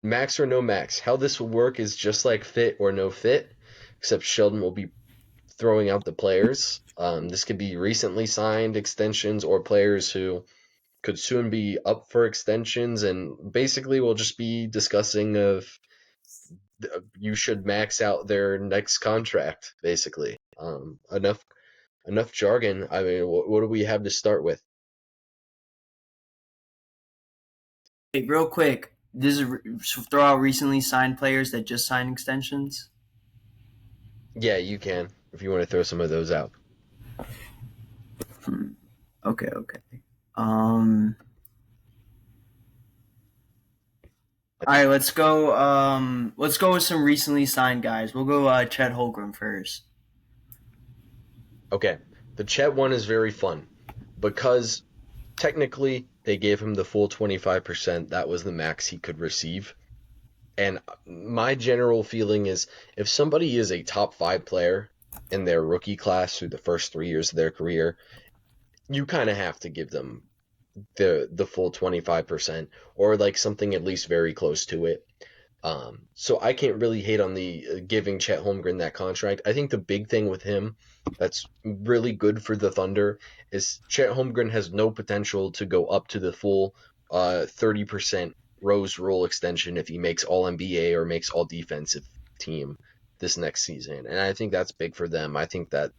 max or no max. How this will work is just like fit or no fit, except Sheldon will be throwing out the players. This could be recently signed extensions or players who could soon be up for extensions, and basically we'll just be discussing if you should max out their next contract. Basically, enough jargon. I mean, what do we have to start with? Hey, real quick, this is throw out recently signed players that just signed extensions. Yeah, you can if you want to throw some of those out. Hmm. Okay, okay. Um, all right, let's go. Let's go with some recently signed guys. We'll go Chet Holmgren first. Okay, the Chet one is very fun because technically they gave him the full 25%. That was the max he could receive. And my general feeling is if somebody is a top five player in their rookie class through the first 3 years of their career, you kind of have to give them the full 25% or like something at least very close to it. So I can't really hate on the giving Chet Holmgren that contract. I think the big thing with him that's really good for the Thunder is Chet Holmgren has no potential to go up to the full 30% Rose Rule extension if he makes All NBA or makes All Defensive Team this next season. And I think that's big for them. I think that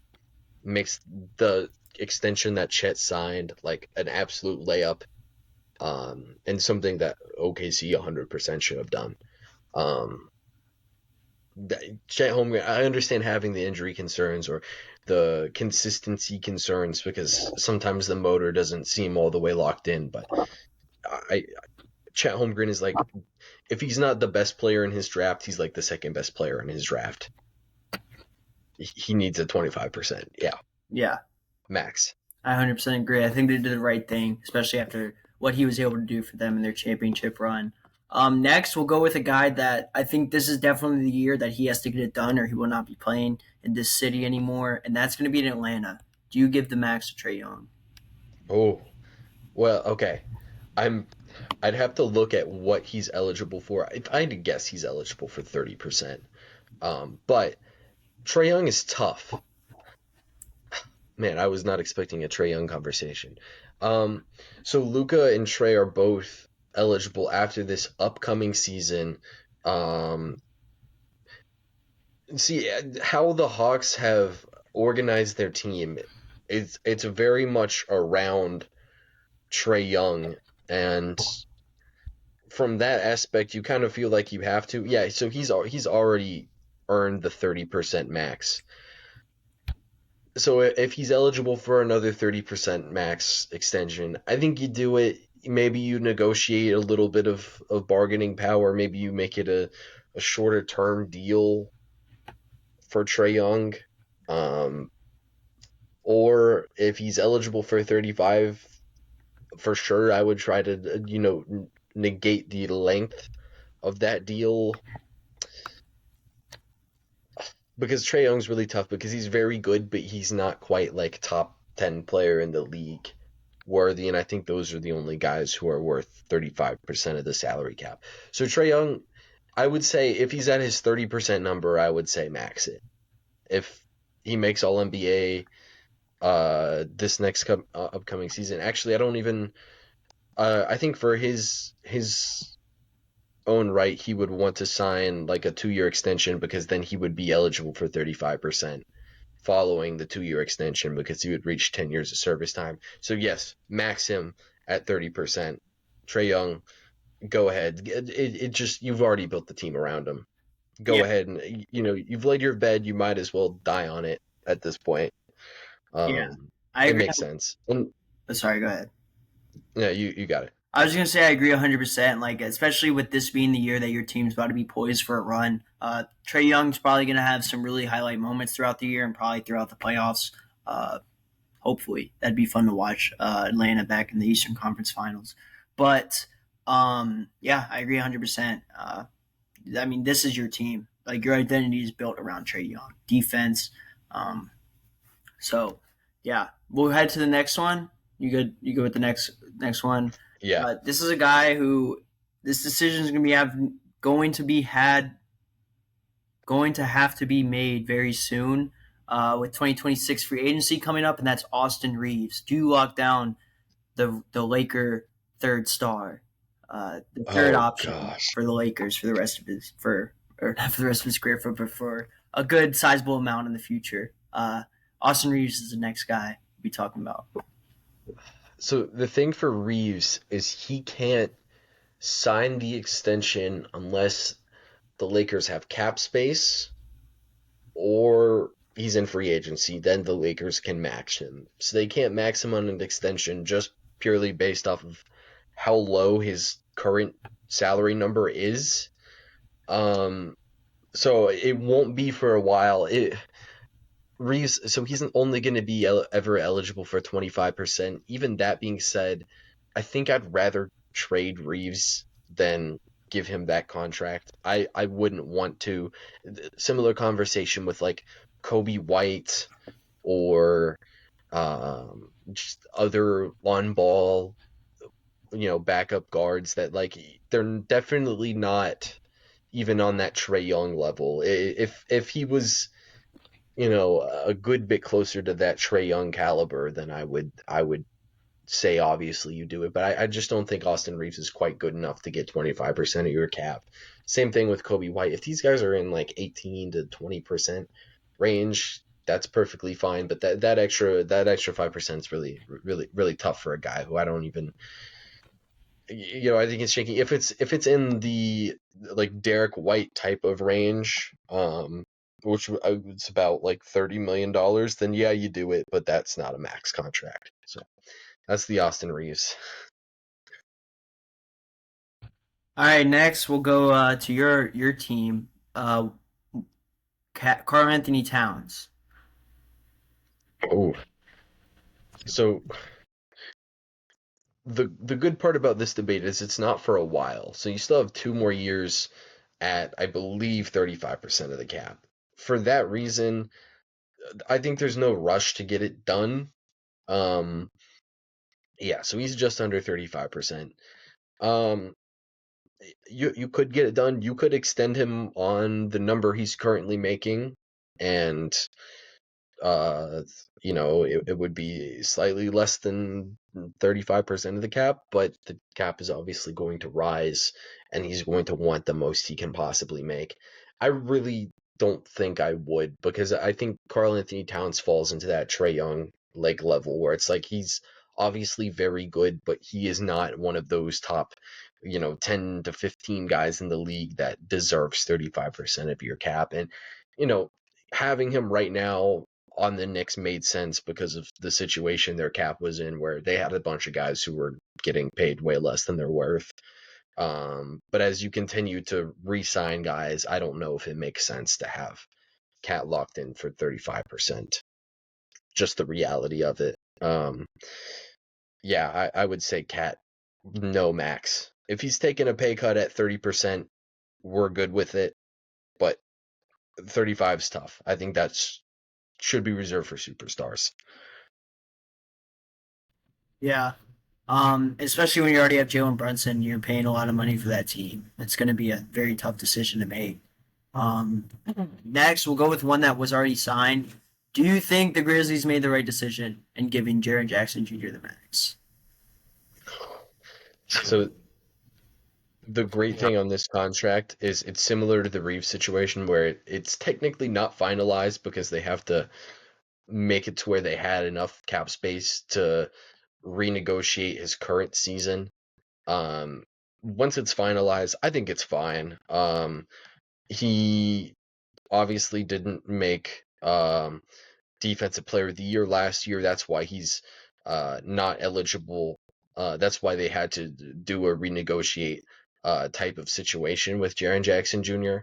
makes the extension that Chet signed like an absolute layup, and something that OKC 100% should have done. Um, Chet Holmgren, I understand having the injury concerns or the consistency concerns because sometimes the motor doesn't seem all the way locked in. But I Chet Holmgren is like, if he's not the best player in his draft, he's like the second best player in his draft. He needs a 25%. Yeah, Yeah, max. I 100% agree. I think they did the right thing, especially after what he was able to do for them in their championship run. Next, we'll go with a guy that I think this is definitely the year that he has to get it done, or he will not be playing in this city anymore, and that's going to be in Atlanta. Do you give the max to Trey Young? Oh, well, okay. I'm I'd have to look at what he's eligible for. If I had to guess, he's eligible for 30%. But Trey Young is tough. Man, I was not expecting a Trey Young conversation. Um, so Luca and Trey are both eligible after this upcoming season. Um, see how the Hawks have organized their team. It's very much around Trey Young, and from that aspect, you kind of feel like you have to. Yeah, so he's already earned the 30% max. So if he's eligible for another 30% max extension, I think you do it. Maybe you negotiate a little bit of bargaining power. Maybe you make it a shorter term deal for Trey Young. Um, or if he's eligible for 35, for sure, I would try to, negate the length of that deal because Trey Young's really tough because he's very good, but he's not quite like top 10 player in the league worthy. And I think those are the only guys who are worth 35% of the salary cap. So Trey Young, I would say if he's at his 30% number, I would say max it. If he makes All NBA this next upcoming season, actually, I don't even. I think for his own right, he would want to sign like a 2 year extension because then he would be eligible for 35% following the 2 year extension because he would reach 10 years of service time. So, yes, max him at 30%. Trey Young, go ahead. It just, you've already built the team around him. Yeah, Go ahead and, you've laid your bed. You might as well die on it at this point. yeah, Um, I it agree. makes sense. And Sorry, go ahead. yeah, you got it. I was gonna say I agree 100%. Like especially with this being the year that your team's about to be poised for a run, Trey Young's probably gonna have some really highlight moments throughout the year and probably throughout the playoffs. Uh, Hopefully, that'd be fun to watch Atlanta back in the Eastern Conference Finals. But yeah, I agree 100%. I mean, this is your team. Like your identity is built around Trey Young, defense. Um, so yeah, we'll head to the next one. You good? You go with the next one. Yeah. This is a guy who this decision is going to be have going to have to be made very soon with 2026 free agency coming up, and that's Austin Reeves. Do you lock down the Laker third star, the third Oh option gosh. for the Lakers for the rest of his or not for the rest of his career, but for a good sizable amount in the future? Austin Reeves is the next guy we'll be talking about. So the thing for Reeves is he can't sign the extension unless the Lakers have cap space or he's in free agency. Then the Lakers can max him. So they can't max him on an extension just purely based off of how low his current salary number is. Um, so it won't be for a while. Reeves, so he's only going to be ever eligible for 25%. Even that being said, I think I'd rather trade Reeves than give him that contract. I wouldn't want to. Similar conversation with like Kobe White or just other on ball, backup guards that like they're definitely not even on that Trey Young level. If he was a good bit closer to that Trey Young caliber, then I would say obviously you do it. But I just don't think Austin Reeves is quite good enough to get 25% of your cap. Same thing with Kobe White. If these guys are in like 18 to 20% range, that's perfectly fine. But that extra 5% is really really really tough for a guy who I don't even I think it's shaky. If it's in the like Derek White type of range, which it's about like $30 million, then yeah, you do it, but that's not a max contract. So that's the Austin Reeves. All right, next we'll go to your team, Carl Anthony Towns. Oh, so the good part about this debate is it's not for a while. So you still have 2 more years at I believe 35% of the cap. For that reason, I think there's no rush to get it done. Um, yeah, so he's just under 35%. Um, you could get it done. You could extend him on the number he's currently making, and uh, it would be slightly less than 35% of the cap, but the cap is obviously going to rise, and he's going to want the most he can possibly make. I really don't think I would, because I think Karl Anthony Towns falls into that Trey Young like level where it's like he's obviously very good, but he is not one of those top 10 to 15 guys in the league that deserves 35% of your cap. And you know having him right now on the Knicks made sense because of the situation their cap was in, where they had a bunch of guys who were getting paid way less than their worth. But as you continue to re-sign guys, I don't know if it makes sense to have Cat locked in for 35%. Just the reality of it. Yeah, I would say Cat no max. If he's taking a pay cut at 30%, we're good with it. But 35 is tough. I think that's should be reserved for superstars. Yeah. Especially when you already have Jalen Brunson, you're paying a lot of money for that team. It's going to be a very tough decision to make. Um, Next, we'll go with one that was already signed. Do you think the Grizzlies made the right decision in giving Jaren Jackson Jr. the max? So the great thing on this contract is it's similar to the Reeves situation where it's technically not finalized because they have to make it to where they had enough cap space to renegotiate his current season. Um, Once it's finalized, I think it's fine. He obviously didn't make defensive player of the year last year. That's why he's not eligible. That's why they had to do a renegotiate type of situation with Jaren Jackson Jr.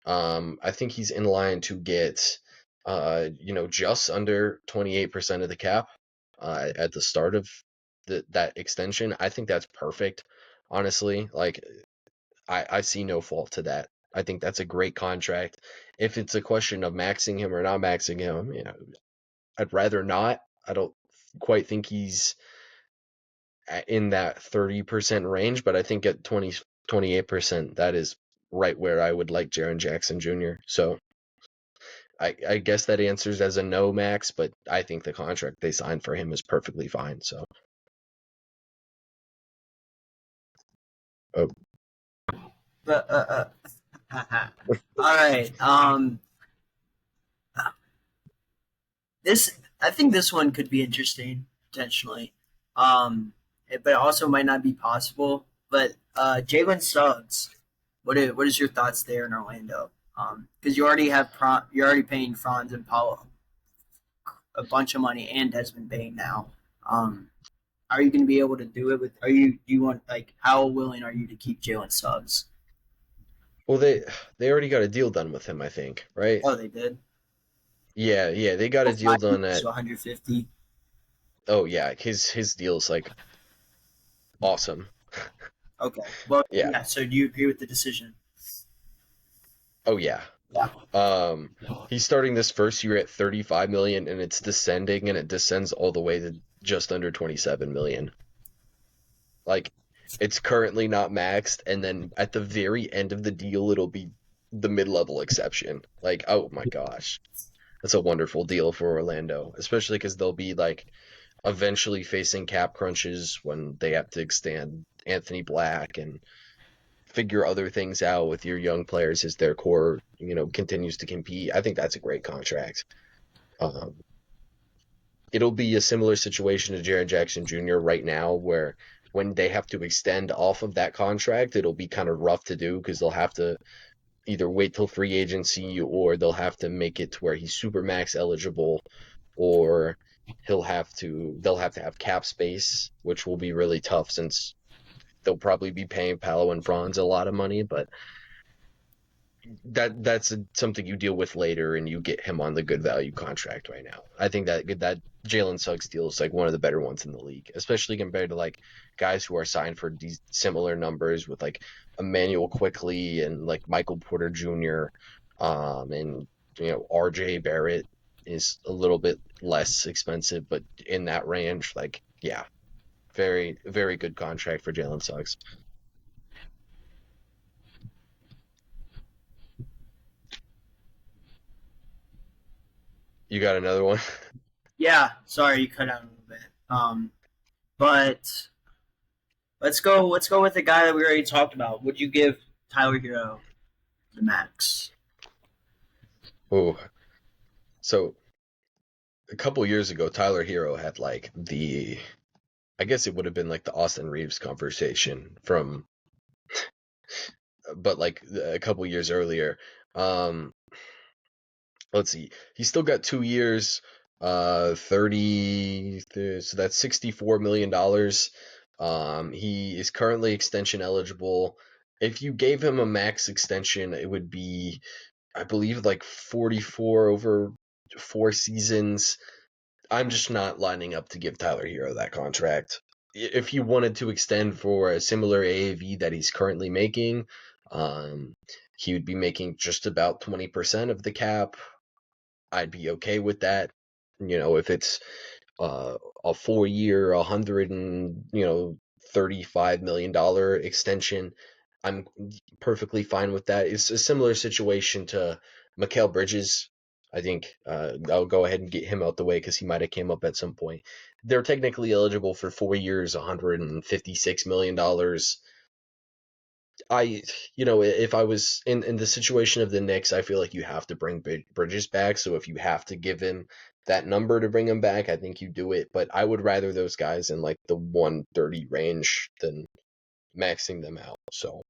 I think he's in line to get just under 28% of the cap at the start of that extension. I think that's perfect. Honestly, like I see no fault to that. I think that's a great contract. If it's a question of maxing him or not maxing him, I'd rather not. I don't quite think he's in that 30% range, but I think at 28%, that is right where I would like Jaren Jackson Jr. So I guess that answers as a no, Max, but I think the contract they signed for him is perfectly fine. So, oh, But all right. This I think this one could be interesting potentially. But it also might not be possible. But Jalen Suggs, what is your thoughts there in Orlando? Because you're already paying Franz and Paulo a bunch of money and Desmond Bain now. Um, are you going to be able to do it with? Do you want like how willing are you to keep Jalen Suggs? well, they already got a deal done with him, I think, right? Oh, they did. Yeah, they got Oh, a deal 5 years, done at. so 150. Oh yeah, his deal's like awesome. Okay. Well, Yeah. yeah. So do you agree with the decision? Oh yeah. Yeah. He's starting this first year at 35 million, and it's descending, and it descends all the way to just under 27 million. Like, it's currently not maxed, and then at the very end of the deal, it'll be the mid-level exception. Like, oh my gosh, that's a wonderful deal for Orlando, especially because they'll be like eventually facing cap crunches when they have to extend Anthony Black and figure other things out with your young players as their core, continues to compete. I think that's a great contract. Um, it'll be a similar situation to Jaren Jackson Jr. right now, where when they have to extend off of that contract, it'll be kind of rough to do because they'll have to either wait till free agency or they'll have to make it to where he's super max eligible, or they'll have to have cap space, which will be really tough since they'll probably be paying Paolo and Franz a lot of money, but that's something you deal with later, and you get him on the good value contract right now. I think that Jalen Suggs deal is like one of the better ones in the league, especially compared to like guys who are signed for these similar numbers with like Emmanuel Quickly and like Michael Porter Jr. And RJ Barrett is a little bit less expensive, but in that range, like yeah, very very good contract for Jalen Suggs. You got another one? Yeah. Sorry, you cut out a little bit. But let's go with the guy that we already talked about. Would you give Tyler Hero the max? Oh, so a couple years ago, Tyler Hero had like I guess it would have been like the Austin Reeves conversation but like a couple years earlier. Um, let's see, he still got 2 years, 30, so that's $64 million. He is currently extension eligible. If you gave him a max extension, it would be, I believe, like 44 over 4 seasons. I'm just not lining up to give Tyler Hero that contract. If he wanted to extend for a similar AAV that he's currently making, um, he would be making just about 20% of the cap. I'd be okay with that. If it's a 4 year, 35 million dollar extension, I'm perfectly fine with that. It's a similar situation to Mikal Bridges. I think I'll go ahead and get him out the way because he might have came up at some point. They're technically eligible for 4 years, $156 million. If I was in the situation of the Knicks, I feel like you have to bring Bridges back. So if you have to give him that number to bring him back, I think you do it. But I would rather those guys in like the 130 range than maxing them out. So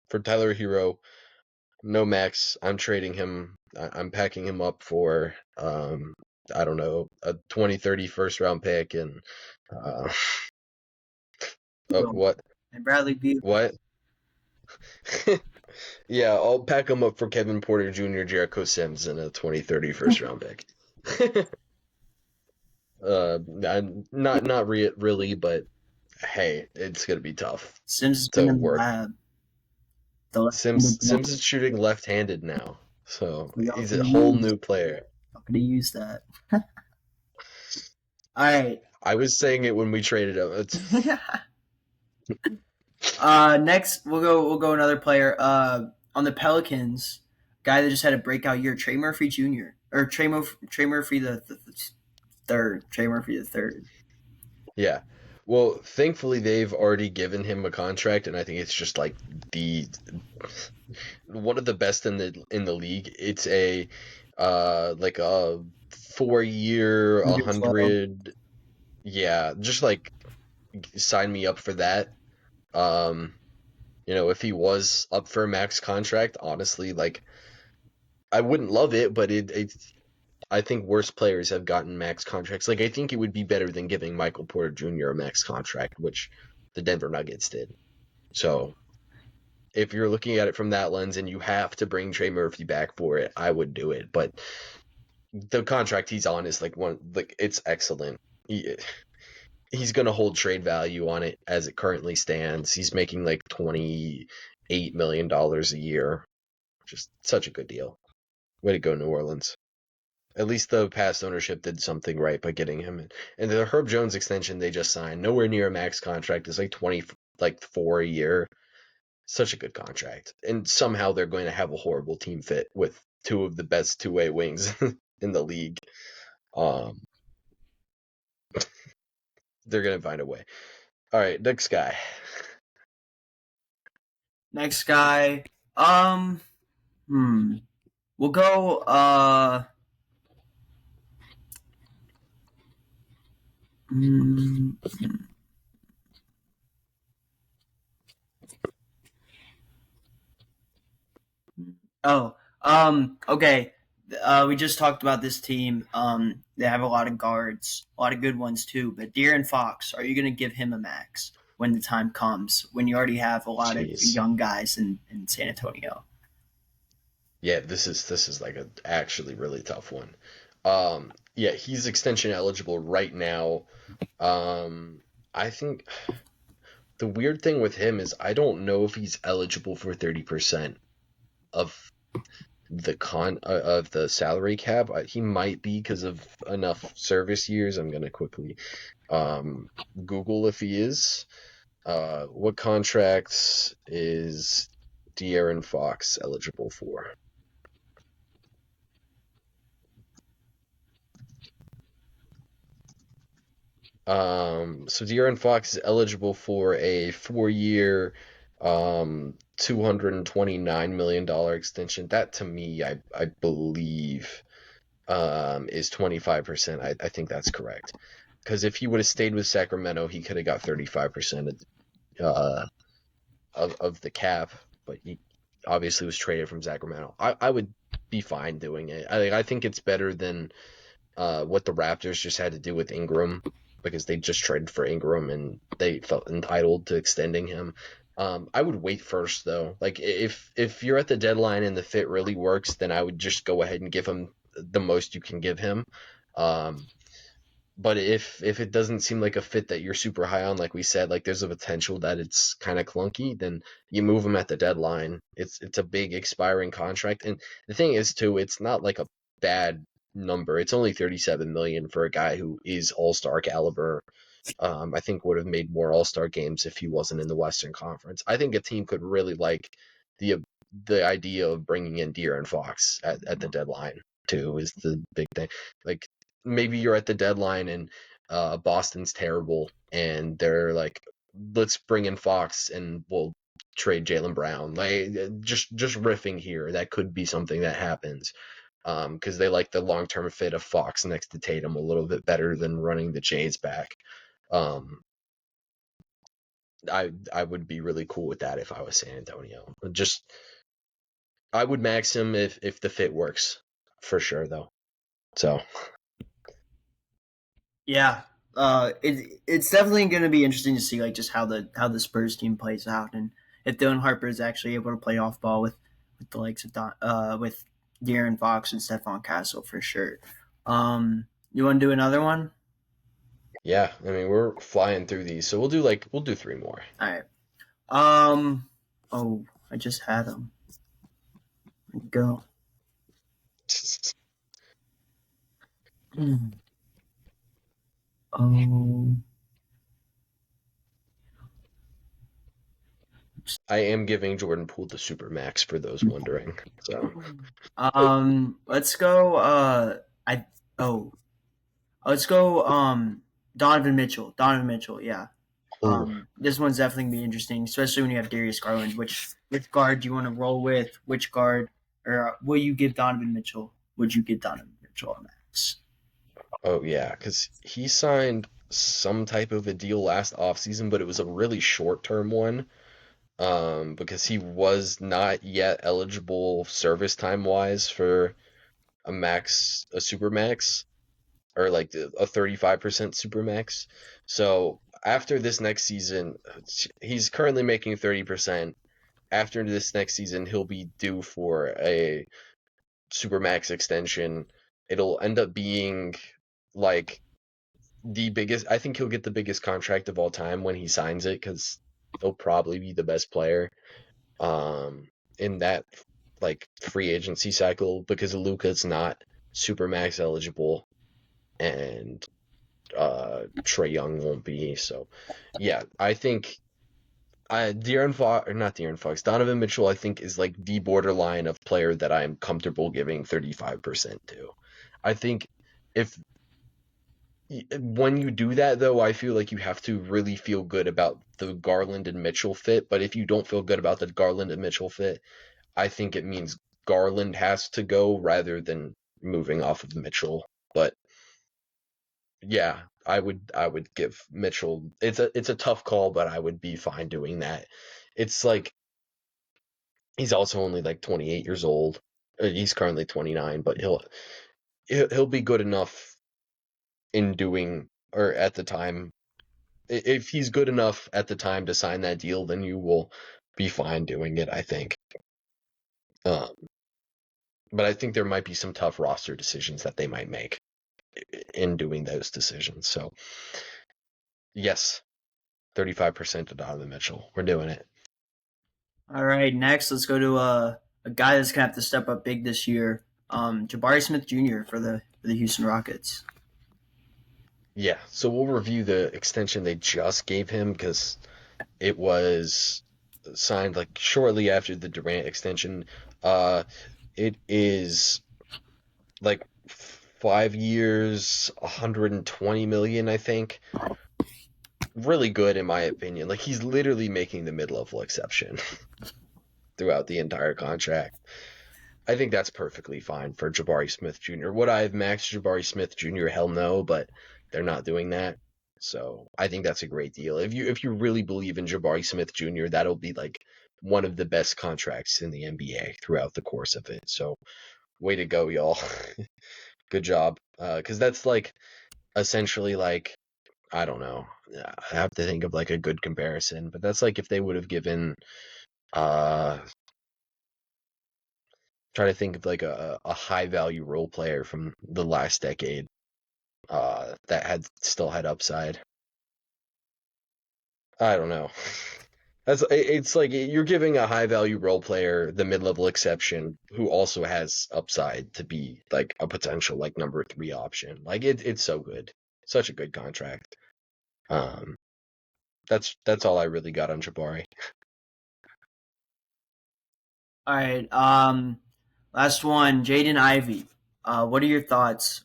for Tyler Hero, no max. I'm trading him. I'm packing him up for I don't know, a 2030 first round pick and uh, what And Bradley Beal. what Yeah, I'll pack him up for Kevin Porter Jr., Jericho Sims, and a 2030 first round pick. Not really, but hey, it's gonna be tough Sims has been to in the work. lab. The Sims is shooting left-handed now, so we all he's could a have whole used. new player. How could have used that? All right. I was saying it when we traded him. Next we'll go another player. on the Pelicans, guy that just had a breakout year, Trey Murphy Jr. or Trey Murphy the third, Trey Murphy the third. Yeah. Well, thankfully they've already given him a contract, and I think it's just like the one of the best in the league. It's a like a 4 year, 112. 100. Yeah, just like sign me up for that. Um, if he was up for a max contract, honestly, like I wouldn't love it, but I think worse players have gotten max contracts. Like I think it would be better than giving Michael Porter Jr. a max contract, which the Denver Nuggets did. So if you're looking at it from that lens and you have to bring Trey Murphy back for it, I would do it. But the contract he's on is it's excellent. He's gonna hold trade value on it as it currently stands. He's making like $28 million a year. Just such a good deal. Way to go, New Orleans. At least the past ownership did something right by getting him in. And the Herb Jones extension they just signed, nowhere near a max contract. It's like 24 a year. Such a good contract. And somehow they're going to have a horrible team fit with two of the best two-way wings in the league. Um, they're going to find a way. All right, next guy. Next guy, we'll go. Mm, oh, okay. We just talked about this team. They have a lot of guards, a lot of good ones too. But De'Aaron Fox, are you going to give him a max when the time comes? When you already have a lot of Jeez. young guys in San Antonio? Yeah, this is like a actually really tough one. Yeah, he's extension eligible right now. I think the weird thing with him is I don't know if he's eligible for 30% of the salary cap. He might be because of enough service years. I'm gonna quickly Google if he is. What contracts is De'Aaron Fox eligible for? So De'Aaron Fox is eligible for a 4 year, $229 million extension. That to me, I believe, is 25%. I think that's correct. Because if he would have stayed with Sacramento, he could have got 35% uh, of the cap, but he obviously was traded from Sacramento. I would be fine doing it. I think it's better than what the Raptors just had to do with Ingram because they just traded for Ingram and they felt entitled to extending him. I would wait first though. Like if you're at the deadline and the fit really works, then I would just go ahead and give him the most you can give him. Um, but if it doesn't seem like a fit that you're super high on, like we said, like there's a potential that it's kind of clunky, then you move him at the deadline. It's a big expiring contract, and the thing is too, it's not like a bad number. It's only 37 million for a guy who is all-star caliber. I think would have made more all-star games if he wasn't in the Western Conference. I think a team could really like the the idea of bringing in De'Aaron Fox at the deadline too is the big thing. Like maybe you're at the deadline and Boston's terrible and they're like, let's bring in Fox and we'll trade Jaylen Brown. Like just riffing here, that could be something that happens. Because they like the long-term fit of Fox next to Tatum a little bit better than running the Jays back. Um, I would be really cool with that if I was San Antonio. Just I would max him if the fit works for sure though. So Yeah, it's definitely going to be interesting to see like just how the Spurs team plays out and if Dylan Harper is actually able to play off ball with the likes of with De'Aaron Fox and Stephon Castle for sure. You want to do another one? yeah, I mean we're flying through these, so we'll do three more. All right. Um. Oh, I just had them. Go. Oh. I am giving Jordan Poole the super max for those wondering. So, Let's go. I oh, let's go. Donovan Mitchell. Donovan Mitchell. Yeah. ooh, This one's definitely gonna be interesting, especially when you have Darius Garland. Which guard do you want to roll with? Which guard, or will you give Donovan Mitchell? Would you give Donovan Mitchell a max? oh yeah, because he signed some type of a deal last offseason, but it was a really short-term one. Because he was not yet eligible service time wise for a super max, or like a 35% super max. So after this next season, he's currently making 30%. After this next season, he'll be due for a super max extension. It'll end up being like the biggest. I think he'll get the biggest contract of all time when he signs it, because he'll probably be the best player in that like free agency cycle, because Luka's not super max eligible, and Trae Young won't be. So yeah, I think De'Aaron Fox, or not De'Aaron Fox, Donovan Mitchell, I think is like the borderline of player that I'm comfortable giving 35% to. I think if when you do that though, I feel like you have to really feel good about the Garland and Mitchell fit. But if you don't feel good about the Garland and Mitchell fit, I think it means Garland has to go rather than moving off of Mitchell. But yeah, I would give Mitchell. It's a tough call, but I would be fine doing that. It's like he's also only like 28 years old. He's currently 29, but he'll be good enough in doing, or at the time, if he's good enough at the time to sign that deal, then you will be fine doing it, I think. Um, but I think there might be some tough roster decisions that they might make in doing those decisions. So yes, 35% to Donovan Mitchell. We're doing it. All right, next let's go to a guy that's gonna have to step up big this year. Jabari Smith Jr. for the Houston Rockets. Yeah. So we'll review the extension they just gave him, because it was signed like shortly after the Durant extension. Uh, it is like 5 years, 120 million, I think. Really good in my opinion. Like he's literally making the mid-level exception throughout the entire contract. I think that's perfectly fine for Jabari Smith Jr. Would I have maxed Jabari Smith Jr.? Hell no, but they're not doing that. So I think that's a great deal. If you really believe in Jabari Smith Jr., that'll be like one of the best contracts in the NBA throughout the course of it. So way to go, y'all. Good job. Because that's like essentially like, I don't know. I have to think of like a good comparison, but that's like if they would have given uh try to think of like a high value role player from the last decade that had still had upside. I don't know. It's like you're giving a high value role player the mid level exception who also has upside to be like a potential like number three option. Like it's so good, such a good contract. Um, that's all I really got on Jabari. All right, last one, Jaden Ivey. What are your thoughts?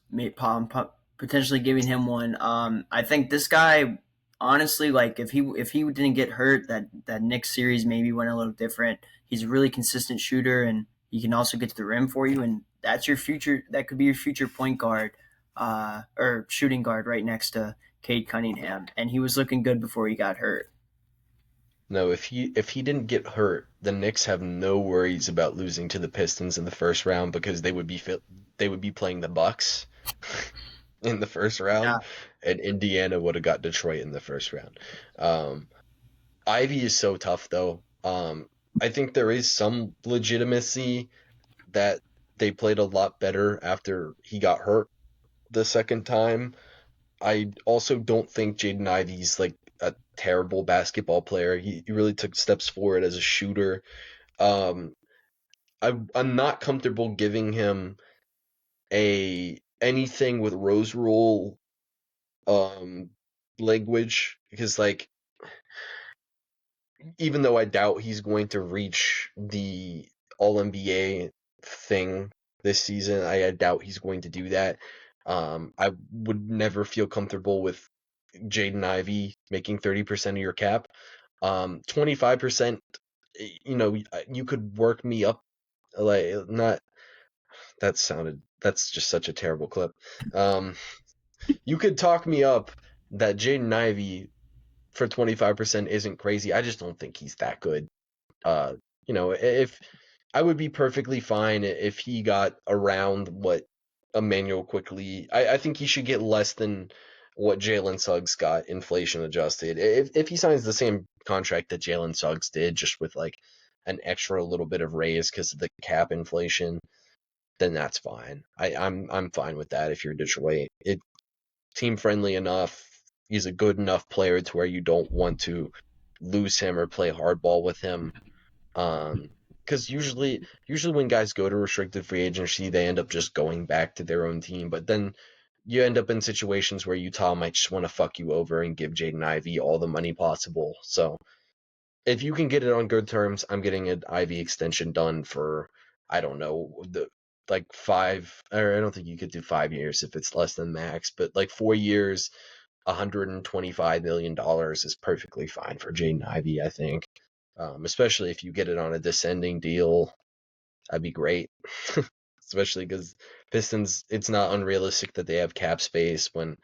Potentially giving him one. I think this guy, honestly, like if he didn't get hurt, that Knicks series maybe went a little different. He's a really consistent shooter, and he can also get to the rim for you, and that's your future. That could be your future point guard, or shooting guard, right next to Cade Cunningham. And he was looking good before he got hurt. No, if he didn't get hurt, the Knicks have no worries about losing to the Pistons in the first round, because they would be playing the Bucks in the first Yeah. round, and Indiana would have got Detroit in the first round. Um, Ivy is so tough though. I think there is some legitimacy that they played a lot better after he got hurt the second time. I also don't think Jaden Ivey's like a terrible basketball player. He really took steps forward as a shooter. Um, I'm not comfortable giving him a anything with Rose Rule um language, because like even though I doubt he's going to reach the All-NBA thing this season, I doubt he's going to do that. I would never feel comfortable with Jaden Ivey making 30% of your cap. 25%, you could work me up, like, not, that's just such a terrible clip. You could talk me up that Jaden Ivey for 25% isn't crazy. I just don't think he's that good. If I would be perfectly fine if he got around what Emmanuel Quickly. I think he should get less than what Jalen Suggs got, inflation adjusted. If he signs the same contract that Jalen Suggs did, just with like an extra little bit of raise because of the cap inflation, then that's fine. I'm fine with that if you're Detroit. It team friendly enough. He's a good enough player to where you don't want to lose him or play hardball with him. Because usually when guys go to restricted free agency, they end up just going back to their own team. But then you end up in situations where Utah might just want to fuck you over and give Jaden Ivey all the money possible. So if you can get it on good terms, I'm getting an Ivey extension done for, I don't know, like 5, or I don't think you could do 5 years if it's less than max, but like 4 years, $125 million is perfectly fine for Jaden Ivey, I think. Especially if you get it on a descending deal, that'd be great. Especially because Pistons, it's not unrealistic that they have cap space when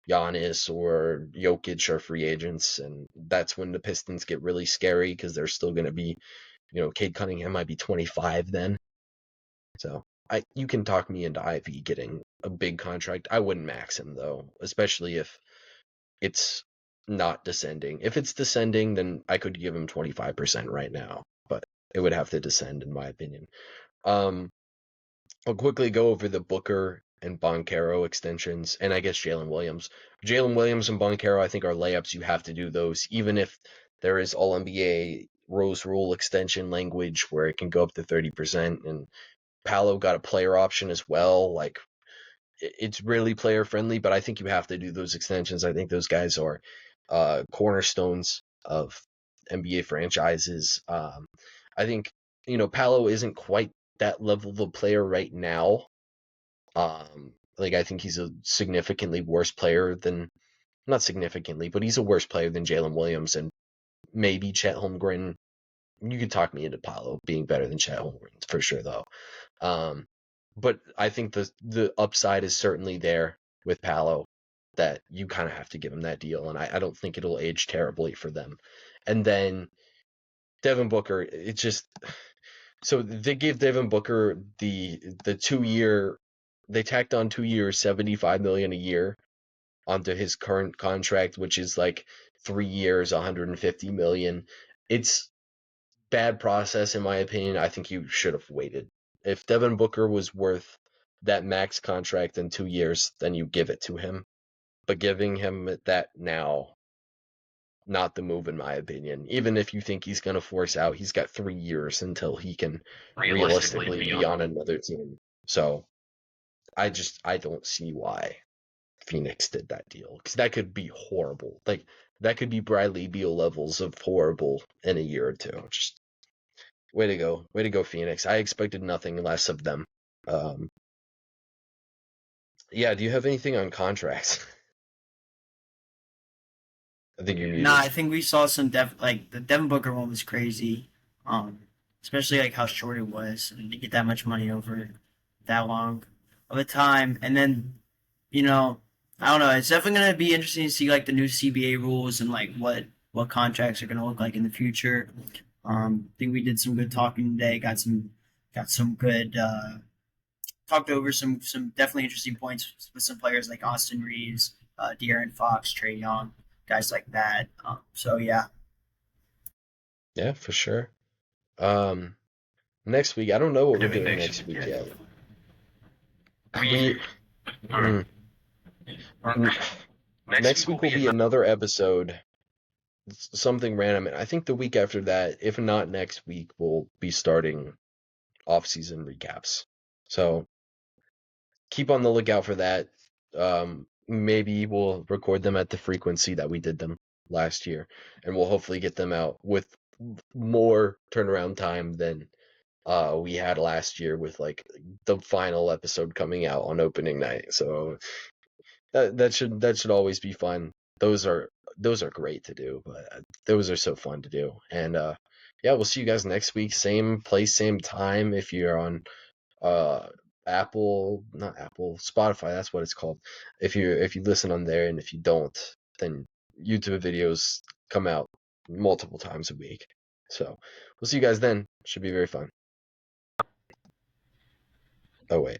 Giannis or Jokic are free agents, and that's when the Pistons get really scary because they're still going to be, Cade Cunningham might be 25 then. So you can talk me into Ivy getting a big contract. I wouldn't max him though, especially if it's not descending. If it's descending, then I could give him 25% right now, but it would have to descend in my opinion. I'll quickly go over the Booker and Banchero extensions, and I guess Jalen Williams. Jalen Williams and Banchero, I think, are layups. You have to do those, even if there is All-NBA Rose Rule extension language where it can go up to 30%, and Paolo got a player option as well. Like, it's really player friendly, but I think you have to do those extensions. I think those guys are cornerstones of NBA franchises. I think, Paolo isn't quite that level of a player right now. I think he's a significantly worse player than, not significantly, but he's a worse player than Jalen Williams and maybe Chet Holmgren. You could talk me into Paolo being better than Chet Holmgren for sure, though. But I think the upside is certainly there with Paolo, that you kind of have to give him that deal, and I don't think it'll age terribly for them. And then Devin Booker, it's just, so they gave Devin Booker the 2-year, they tacked on 2 years, $75 million a year onto his current contract, which is like 3 years, $150 million. It's bad process in my opinion. I think you should have waited. If Devin Booker was worth that max contract in 2 years, then you give it to him. But giving him that now, not the move in my opinion. Even if you think he's going to force out, he's got 3 years until he can realistically be on another team. So I don't see why Phoenix did that deal, because that could be horrible. Like, that could be Bradley Beal levels of horrible in a year or two. Just way to go, Phoenix. I expected nothing less of them. Yeah. Do you have anything on contracts? I think you're muted. Nah, I think we saw some like the Devin Booker one was crazy, especially like how short it was and to get that much money over that long of a time. And then, I don't know. It's definitely gonna be interesting to see like the new CBA rules and like what contracts are gonna look like in the future. I think we did some good talking today. Got some good talked over some definitely interesting points with some players like Austin Reeves, De'Aaron Fox, Trae Young, guys like that. So yeah. Yeah, for sure. Next week, I don't know what we're doing next week yet. Next week will be another episode, something random. And I think the week after that, if not next week, we'll be starting off-season recaps. So keep on the lookout for that. Maybe we'll record them at the frequency that we did them last year, and we'll hopefully get them out with more turnaround time than we had last year with like the final episode coming out on opening night. So that should always be fun. Those are great to do, but those are so fun to do. And yeah, we'll see you guys next week, same place, same time. If you're on uh Apple, not Apple, Spotify, that's what it's called. If you listen on there, and if you don't, then YouTube videos come out multiple times a week. So we'll see you guys then. Should be very fun. Oh wait.